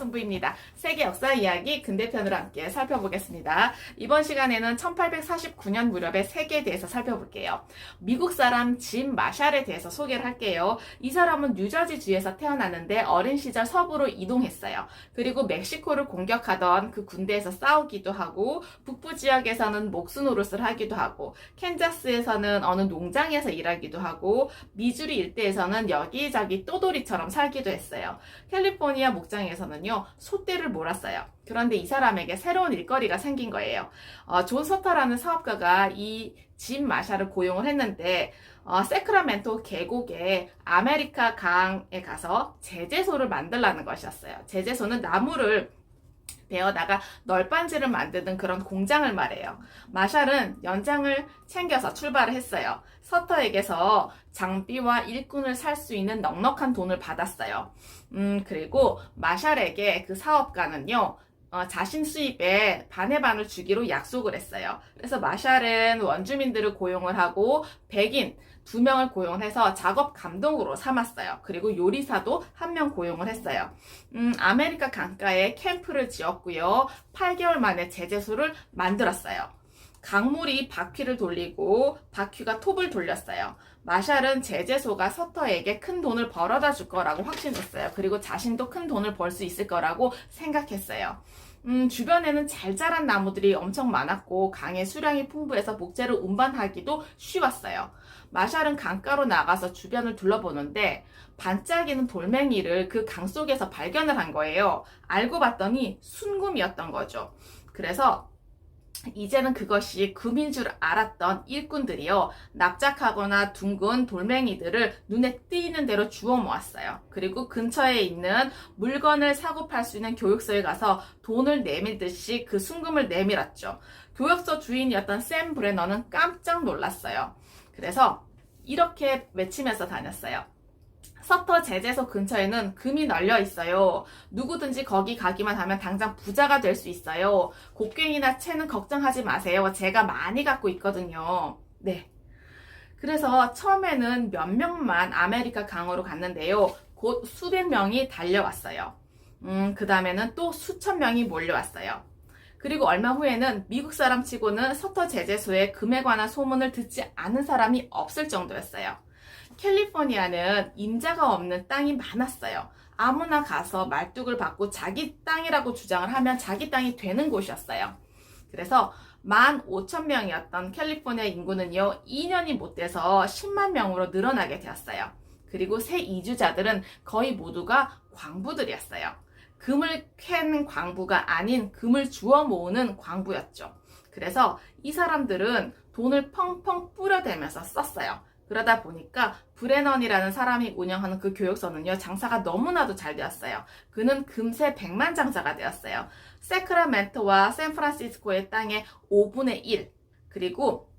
승부입니다. 세계 역사 이야기 근대편으로 함께 살펴보겠습니다. 이번 시간에는 1849년 무렵의 세계에 대해서 살펴볼게요. 미국 사람 짐 마샬에 대해서 소개를 할게요. 이 사람은 뉴저지주에서 태어났는데 어린 시절 서부로 이동했어요. 그리고 멕시코를 공격하던 그 군대에서 싸우기도 하고, 북부 지역에서는 목수 노릇을 하기도 하고, 캔자스에서는 어느 농장에서 일하기도 하고, 미주리 일대에서는 여기저기 또돌이처럼 살기도 했어요. 캘리포니아 목장에서는요, 소떼를 몰았어요. 그런데 이 사람에게 새로운 일거리가 생긴 거예요. 존 서터라는 사업가가 이 짐 마샬을 고용을 했는데, 세크라멘토 계곡에 아메리카 강에 가서 제재소를 만들라는 것이었어요. 제재소는 나무를 베어다가 널빤지를 만드는 그런 공장을 말해요. 마샬은 연장을 챙겨서 출발을 했어요. 서터에게서 장비와 일꾼을 살 수 있는 넉넉한 돈을 받았어요. 그리고 마샬에게 그 사업가는요, 자신 수입의 반의 반을 주기로 약속을 했어요. 그래서 마샬은 원주민들을 고용을 하고 백인 2명을 고용해서 작업 감독으로 삼았어요. 그리고 요리사도 1명 고용을 했어요. 아메리카 강가에 캠프를 지었고요. 8개월 만에 제재소를 만들었어요. 강물이 바퀴를 돌리고 바퀴가 톱을 돌렸어요. 마샬은 제재소가 서터에게 큰 돈을 벌어다 줄 거라고 확신했어요. 그리고 자신도 큰 돈을 벌 수 있을 거라고 생각했어요. 주변에는 잘 자란 나무들이 엄청 많았고 강의 수량이 풍부해서 목재를 운반하기도 쉬웠어요. 마샬은 강가로 나가서 주변을 둘러보는데 반짝이는 돌멩이를 그 강 속에서 발견을 한 거예요. 알고 봤더니 순금이었던 거죠. 그래서 이제는 그것이 금인 줄 알았던 일꾼들이요, 납작하거나 둥근 돌멩이들을 눈에 띄는 대로 주워 모았어요. 그리고 근처에 있는 물건을 사고 팔 수 있는 교육소에 가서 돈을 내밀듯이 그 순금을 내밀었죠. 교육소 주인이었던 샘 브레너는 깜짝 놀랐어요. 그래서 이렇게 외치면서 다녔어요. 서터 제재소 근처에는 금이 널려 있어요. 누구든지 거기 가기만 하면 당장 부자가 될 수 있어요. 곡괭이나 채는 걱정하지 마세요. 제가 많이 갖고 있거든요. 네. 그래서 처음에는 몇 명만 아메리카 강으로 갔는데요. 곧 수백 명이 달려왔어요. 그 다음에는 또 수천 명이 몰려왔어요. 그리고 얼마 후에는 미국 사람 치고는 서터 제재소에 금에 관한 소문을 듣지 않은 사람이 없을 정도였어요. 캘리포니아는 임자가 없는 땅이 많았어요. 아무나 가서 말뚝을 받고 자기 땅이라고 주장을 하면 자기 땅이 되는 곳이었어요. 그래서 15,000명이었던 캘리포니아 인구는요, 2년이 못 돼서 10만 명으로 늘어나게 되었어요. 그리고 새 이주자들은 거의 모두가 광부들이었어요. 금을 캐는 광부가 아닌 금을 주워 모으는 광부였죠. 그래서 이 사람들은 돈을 펑펑 뿌려대면서 썼어요. 그러다 보니까 브레넌이라는 사람이 운영하는 그 교육소는요, 장사가 너무나도 잘 되었어요. 그는 금세 백만장자가 되었어요. 세크라멘토와 샌프란시스코의 땅의 5분의 1, 그리고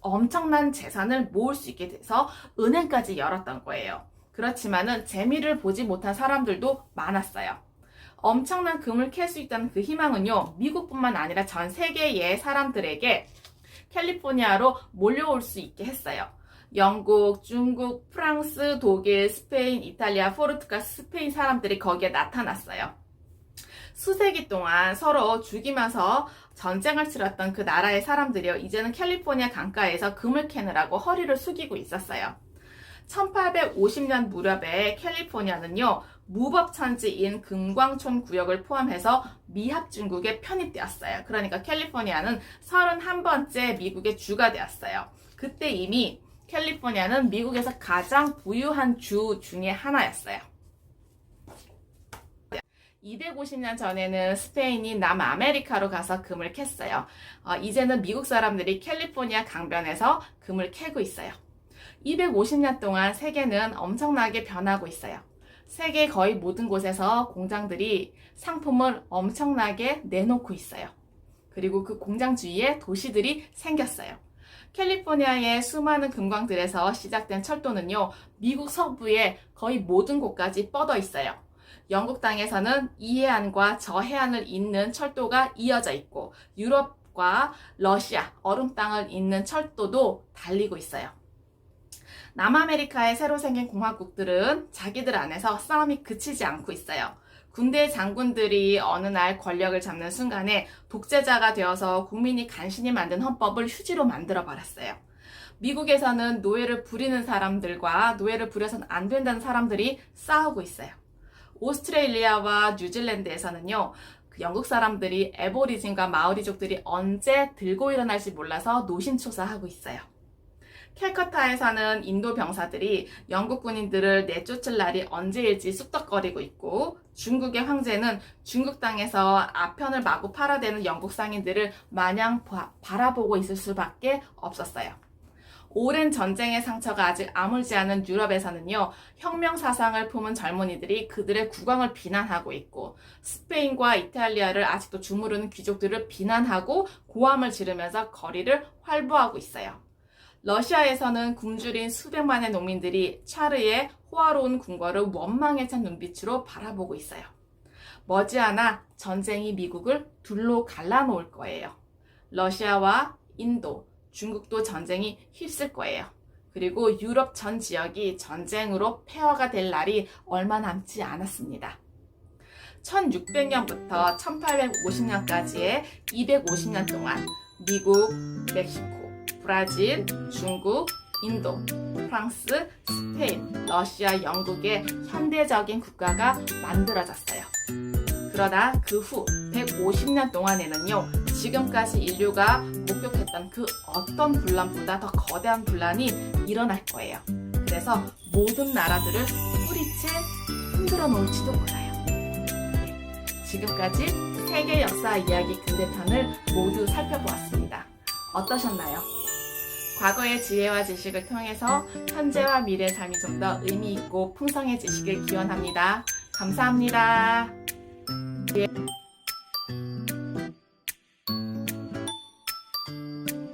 엄청난 재산을 모을 수 있게 돼서 은행까지 열었던 거예요. 그렇지만은 재미를 보지 못한 사람들도 많았어요. 엄청난 금을 캘 수 있다는 그 희망은요, 미국뿐만 아니라 전 세계의 사람들에게 캘리포니아로 몰려올 수 있게 했어요. 영국, 중국, 프랑스, 독일, 스페인, 이탈리아, 포르투갈, 스페인 사람들이 거기에 나타났어요. 수세기 동안 서로 죽이면서 전쟁을 치렀던 그 나라의 사람들이요, 이제는 캘리포니아 강가에서 금을 캐느라고 허리를 숙이고 있었어요. 1850년 무렵에 캘리포니아는요, 무법천지인 금광촌 구역을 포함해서 미합중국에 편입되었어요. 그러니까 캘리포니아는 31번째 미국의 주가 되었어요. 그때 이미 캘리포니아는 미국에서 가장 부유한 주 중에 하나였어요. 250년 전에는 스페인이 남아메리카로 가서 금을 캤어요. 이제는 미국 사람들이 캘리포니아 강변에서 금을 캐고 있어요. 250년 동안 세계는 엄청나게 변하고 있어요. 세계 거의 모든 곳에서 공장들이 상품을 엄청나게 내놓고 있어요. 그리고 그 공장 주위에 도시들이 생겼어요. 캘리포니아의 수많은 금광들에서 시작된 철도는요, 미국 서부의 거의 모든 곳까지 뻗어 있어요. 영국 땅에서는 이 해안과 저 해안을 잇는 철도가 이어져 있고, 유럽과 러시아, 얼음 땅을 잇는 철도도 달리고 있어요. 남아메리카의 새로 생긴 공화국들은 자기들 안에서 싸움이 그치지 않고 있어요. 군대 장군들이 어느 날 권력을 잡는 순간에 독재자가 되어서 국민이 간신히 만든 헌법을 휴지로 만들어 버렸어요. 미국에서는 노예를 부리는 사람들과 노예를 부려서는 안 된다는 사람들이 싸우고 있어요. 오스트레일리아와 뉴질랜드에서는요, 영국 사람들이 애보리진과 마오리족들이 언제 들고 일어날지 몰라서 노심초사하고 있어요. 캘커타에 사는 인도 병사들이 영국 군인들을 내쫓을 날이 언제일지 쑥덕거리고 있고, 중국의 황제는 중국 땅에서 아편을 마구 팔아대는 영국 상인들을 마냥 바라보고 있을 수밖에 없었어요. 오랜 전쟁의 상처가 아직 아물지 않은 유럽에서는요, 혁명 사상을 품은 젊은이들이 그들의 국왕을 비난하고 있고, 스페인과 이탈리아를 아직도 주무르는 귀족들을 비난하고 고함을 지르면서 거리를 활보하고 있어요. 러시아에서는 굶주린 수백만의 농민들이 차르의 호화로운 궁궐을 원망에 찬 눈빛으로 바라보고 있어요. 머지않아 전쟁이 미국을 둘로 갈라놓을 거예요. 러시아와 인도, 중국도 전쟁이 휩쓸 거예요. 그리고 유럽 전 지역이 전쟁으로 폐허가 될 날이 얼마 남지 않았습니다. 1600년부터 1850년까지의 250년 동안 미국, 멕시코, 브라질, 중국, 인도, 프랑스, 스페인, 러시아, 영국의 현대적인 국가가 만들어졌어요. 그러나 그 후 150년 동안에는요, 지금까지 인류가 목격했던 그 어떤 분란보다 더 거대한 분란이 일어날 거예요. 그래서 모든 나라들을 뿌리채 흔들어 놓을지도 몰라요. 지금까지 세계 역사 이야기 근대편을 모두 살펴보았습니다. 어떠셨나요? 과거의 지혜와 지식을 통해서 현재와 미래의 삶이 좀 더 의미 있고 풍성해지시길 기원합니다. 감사합니다.